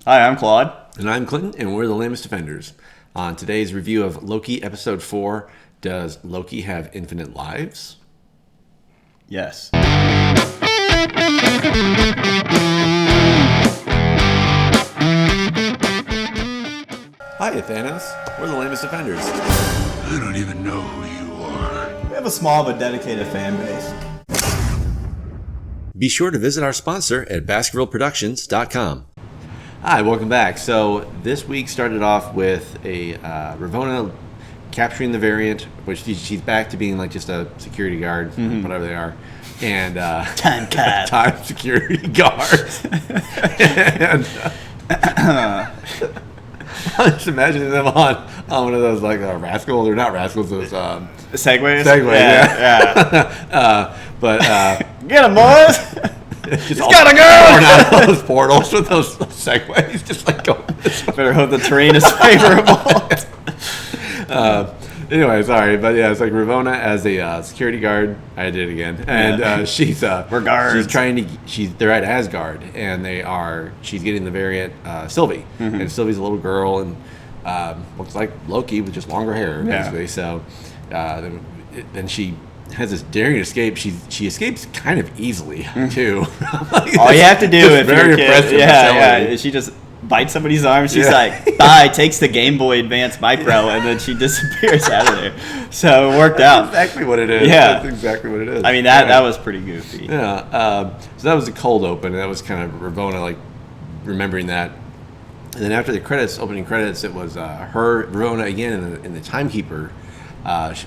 Hi, I'm Claude. And I'm Clinton, and we're the Lamest Defenders. On today's review of Loki Episode 4, does Loki have infinite lives? Yes. Hi, Thanos. We're the Lamest Defenders. I don't even know who you are. We have a small but dedicated fan base. Be sure to visit our sponsor at BaskervilleProductions.com. Hi, welcome back. So this week started off with a Ravonna capturing the variant, which she's back to being like just a security guard, whatever they are, and time security guard. And I'm just imagining them on one of those like rascals or not rascals, those Segways? Yeah. But get him, boys! Just gotta go! Out of those portals with those segways, just like going. Better hope the terrain is favorable. Anyway, sorry, but yeah, it's like Ravonna as a security guard. I did it again, and she's we're guards. She's trying to. They're at Asgard, and she's getting the variant Sylvie, and Sylvie's a little girl and looks like Loki with just longer hair, basically. So then she has this daring escape. She escapes kind of easily too. All you have to do if very you're a kid, impressive. yeah, she just bites somebody's arm. She's like, bye, takes the Game Boy Advance Micro, and then she disappears out of there. So it worked out. That's exactly what it is. Yeah. That's exactly what it is. I mean, that was pretty goofy. Yeah. So that was the cold open, and that was kind of Ravonna like remembering that. And then after the opening credits, it was Ravonna again in the timekeeper.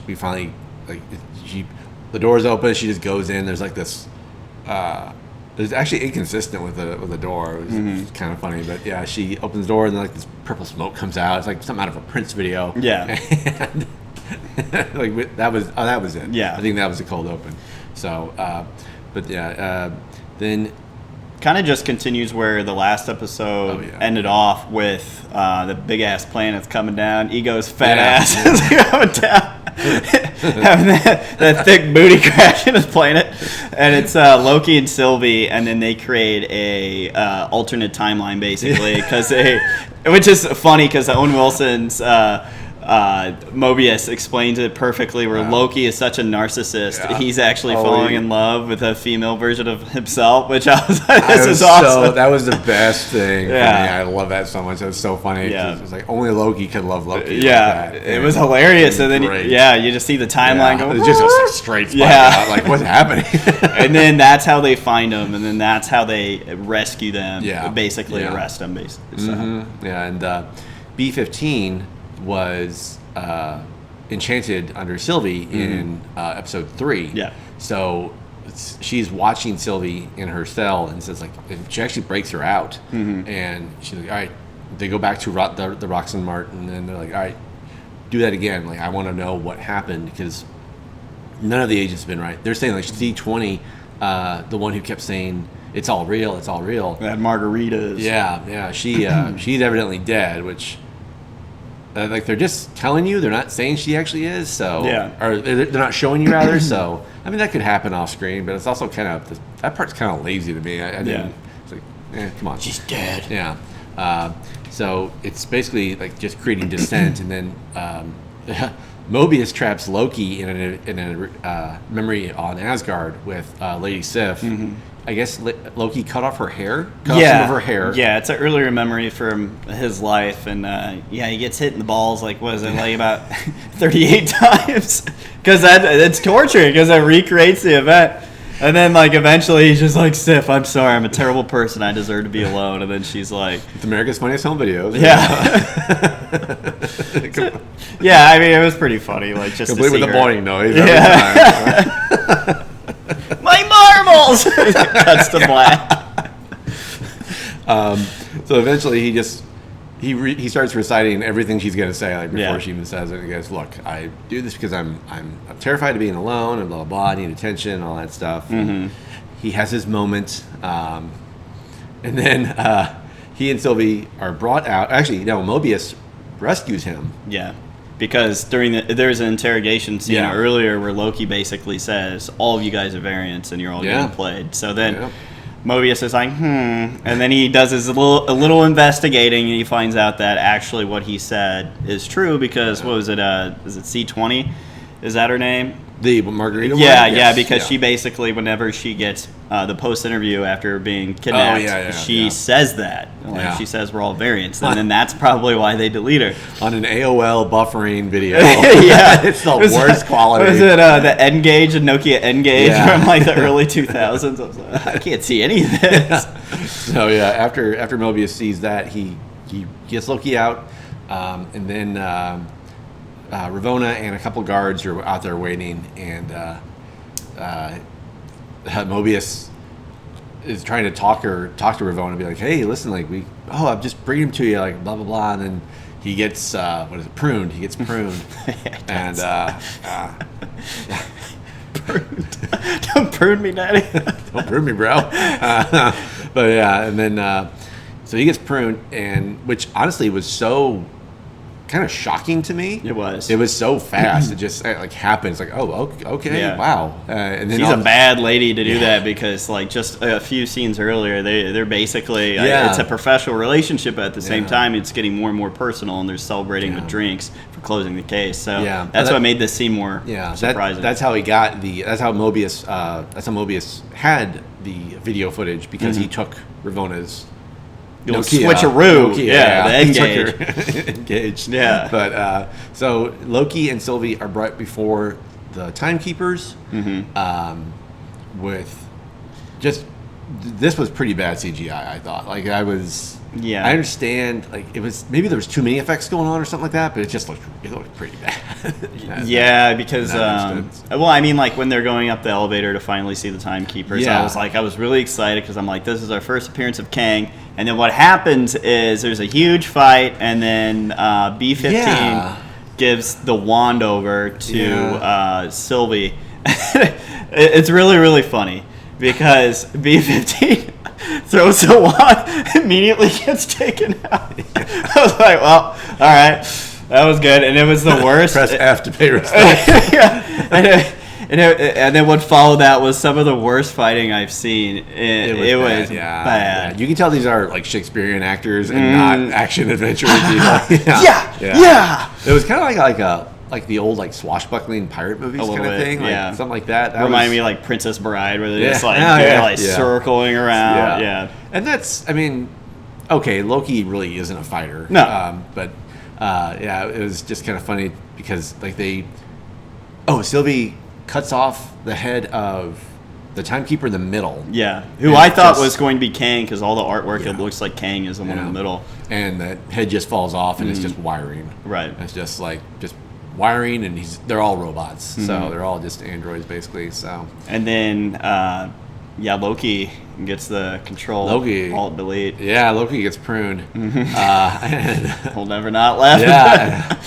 We finally the door's open. She just goes in. There's like this. It's actually inconsistent with the door. It was kind of funny, but yeah, she opens the door and then like this purple smoke comes out. It's like something out of a Prince video. Yeah. And like that was it. Yeah. I think that was the cold open. So, but yeah, then. Kind of just continues where the last episode ended off with the big ass planets coming down. Ego's fat ass is coming down, having that thick booty crashing his planet, and it's Loki and Sylvie, and then they create a alternate timeline basically which is funny because Owen Wilson's. Mobius explains it perfectly where Loki is such a narcissist. Yeah. He's actually falling in love with a female version of himself, which I was like, this is awesome. That was the best thing. Yeah. I love that so much. It was so funny. Yeah. It was like only Loki could love Loki. Yeah. Like that. It was hilarious. And then, you just see the timeline go. It's just a straight spike out. Like, what's happening? And then that's how they find him. And then that's how they rescue them. Yeah. Basically arrest them, basically. So. Yeah. And B-15 was enchanted under Sylvie in episode 3. Yeah. So she's watching Sylvie in her cell and says and she actually breaks her out. And she's like, all right, they go back to the Roxanne Martin and they're like, all right, do that again. Like, I want to know what happened because none of the agents have been right. They're saying like C-20, the one who kept saying, it's all real, it's all real. They had margaritas. Yeah. She's evidently dead, which... like they're just telling you, they're not saying she actually is. So, or they're not showing you rather. So, I mean that could happen off screen, but it's also kind of that part's kind of lazy to me. I didn't. It's like, come on, she's dead. Yeah. So it's basically like just creating dissent, and then Mobius traps Loki in a memory on Asgard with Lady Sif. I guess Loki cut off her hair. Cut off some of her hair. Yeah, it's an earlier memory from his life, and he gets hit in the balls like about 38 times because it's torture because it recreates the event, and then like eventually he's just like, Sif, I'm sorry, I'm a terrible person, I deserve to be alone, and then she's like, it's America's Funniest Home Videos. Yeah. Yeah, I mean it was pretty funny, like just complete with the boing noise. Yeah. My marbles! Cuts to black. So eventually he starts reciting everything she's going to say like before she even says it. He goes, look, I do this because I'm terrified of being alone and blah, blah, blah, I need attention and all that stuff. He has his moment. And then he and Sylvie are brought out. Actually, Mobius rescues him. Yeah. Because there's an interrogation scene earlier where Loki basically says, all of you guys are variants and you're all getting played. So then Mobius is like, and then he does a little investigating, and he finds out that actually what he said is true because what was it? Is it C-20? Is that her name? The Margarita yeah, one? Yeah, because she basically, whenever she gets the post-interview after being kidnapped, she says that. She says we're all variants, and then that's probably why they delete her. On an AOL buffering video. Yeah. It's the worst quality. Was it the N-Gage and Nokia N-Gage from like the early 2000s? I was like, I can't see any of this. So, yeah, after Mobius sees that, he gets Loki out, and then... Ravonna and a couple guards are out there waiting, and Mobius is trying to talk to Ravonna and be like, "Hey, listen, like I'm just bringing him to you, like blah blah blah." And then he gets pruned. He gets pruned, and pruned. Don't prune me, Daddy. Don't prune me, bro. But yeah, and then so he gets pruned, and which honestly was so kind of shocking to me. It was so fast. It just like happened. It's like, oh, okay, wow. And then she's a bad lady to do that because like just a few scenes earlier, they're basically it's a professional relationship, but at the same time it's getting more and more personal, and they're celebrating with drinks for closing the case. So that's what made this scene more surprising. That's how he got that's how Mobius had the video footage, because he took Ravonna's switcheroo. The N-Gage. Engaged. Yeah. But so Loki and Sylvie are brought before the timekeepers. With just this was pretty bad CGI. I thought. Like I understand. Like it was maybe there was too many effects going on or something like that, but it looked pretty bad. Because well, I mean, like when they're going up the elevator to finally see the timekeepers, I was really excited because I'm like, this is our first appearance of Kang. And then what happens is there's a huge fight, and then B-15 gives the wand over to Sylvie. It's really, really funny because B-15 throws the wand, immediately gets taken out. I was like, well, all right, that was good. And it was the worst. Press F to pay respect. And then what followed that was some of the worst fighing I've seen. It was bad. Yeah. You can tell these are like Shakespearean actors and not action adventure people. It was kind of like the old like swashbuckling pirate movies kind of thing, like something like that. Reminded me of like Princess Bride, where they're just circling around. And that's, I mean, okay, Loki really isn't a fighter. No, but it was just kind of funny because like Sylvie cuts off the head of the timekeeper in the middle. Yeah, who I thought was going to be Kang because all the artwork it looks like Kang is the one in the middle. And the head just falls off and it's just wiring. Right. It's just wiring, and they're all robots, so they're all just androids basically. So. And then Loki gets the control. Alt delete. Yeah, Loki gets pruned. And we'll never not laugh. Yeah.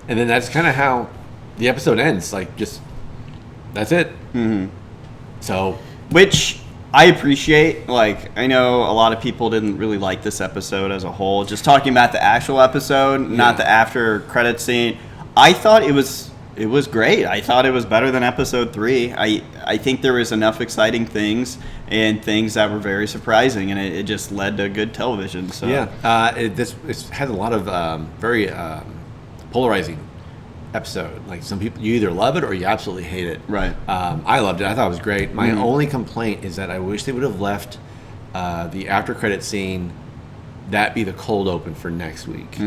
And then that's kind of how the episode ends. Like just. That's it. So, which I appreciate. Like, I know a lot of people didn't really like this episode as a whole. Just talking about the actual episode, not the after credit scene. I thought it was great. I thought it was better than episode 3. I think there was enough exciting things and things that were very surprising, and it just led to good television. So it has a lot of very polarizing episode. Like some people, you either love it or you absolutely hate it. Right. I loved it. I thought it was great. My only complaint is that I wish they would have left the after credit scene that be the cold open for next week.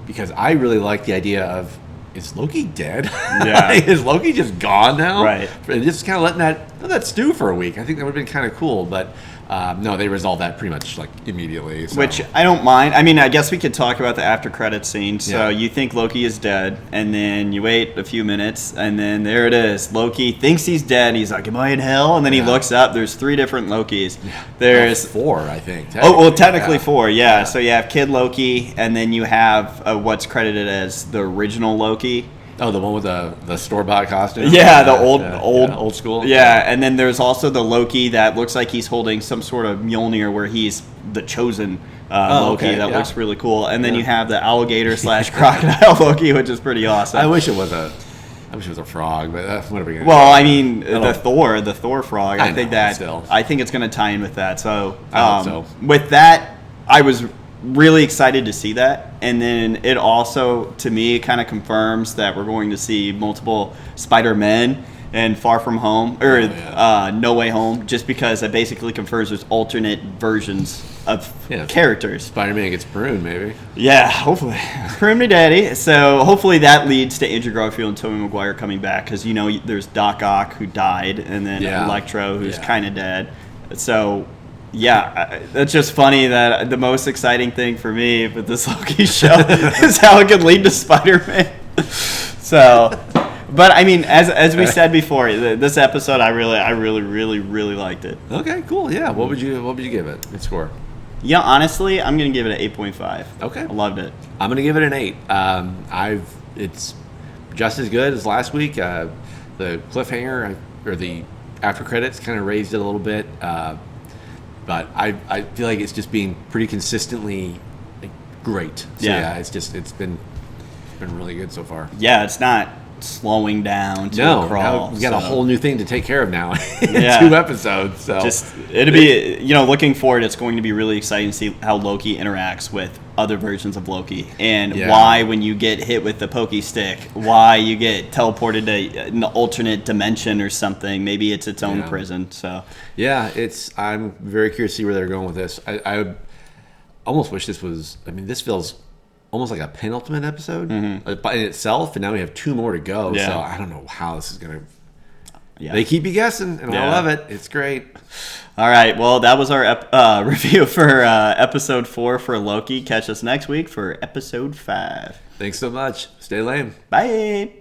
Because I really like the idea of, is Loki dead? Yeah. Is Loki just gone now? Right. And just kind of letting that stew for a week. I think that would have been kind of cool, but no, they resolved that pretty much like immediately. So. Which I don't mind. I mean, I guess we could talk about the after credit scene. So you think Loki is dead, and then you wait a few minutes, and then there it is. Loki thinks he's dead. He's like, "Am I in hell?" And then he looks up. There's 3 different Lokis. There's 4, I think. Technically 4. Yeah. So you have Kid Loki, and then you have what's credited as the original Loki. Oh, the one with the store-bought costume? Yeah, the old school. Yeah, and then there's also the Loki that looks like he's holding some sort of Mjolnir where he's the chosen Loki. That looks really cool. And then you have the alligator / crocodile Loki, which is pretty awesome. I wish it was I wish it was a frog, but what are we gonna do? Well, I mean, the Thor frog. I think it's going to tie in with that. So, I hope so. With that, I was really excited to see that, and then it also, to me, kind of confirms that we're going to see multiple Spider-Men and Far From Home or No Way Home, just because that basically confirms there's alternate versions of characters. Spider-Man gets pruned, maybe. Yeah, hopefully. Prune me daddy. So hopefully that leads to Andrew Garfield and Tobey Maguire coming back, because there's Doc Ock, who died, and then Electro, who's kind of dead. So that's just funny that the most exciting thing for me with this Loki show is how it could lead to Spider-Man. So, but I mean, as we said before, this episode I really liked it. Okay, cool. Yeah, what would you give it? Good score. Yeah, honestly, I'm gonna give it an 8.5. Okay, I loved it. I'm gonna give it an 8. It's just as good as last week. The cliffhanger or the after credits kind of raised it a little bit. But I feel like it's just being pretty consistently great. So it's been really good so far. Yeah, it's not slowing down to a crawl. We got a whole new thing to take care of now in 2 episodes. So it'll be looking forward. It's going to be really exciting to see how Loki interacts with other versions of Loki, and why when you get hit with the pokey stick, why you get teleported to an alternate dimension or something. Maybe it's its own prison. So I'm very curious to see where they're going with this. I almost wish this was. I mean, this feels almost like a penultimate episode in itself, and now we have 2 more to go. So I don't know how this is gonna. They keep you guessing, and I love it. It's great. All right, well, that was our review for episode 4 for Loki. Catch us next week for episode 5. Thanks so much. Stay lame. Bye.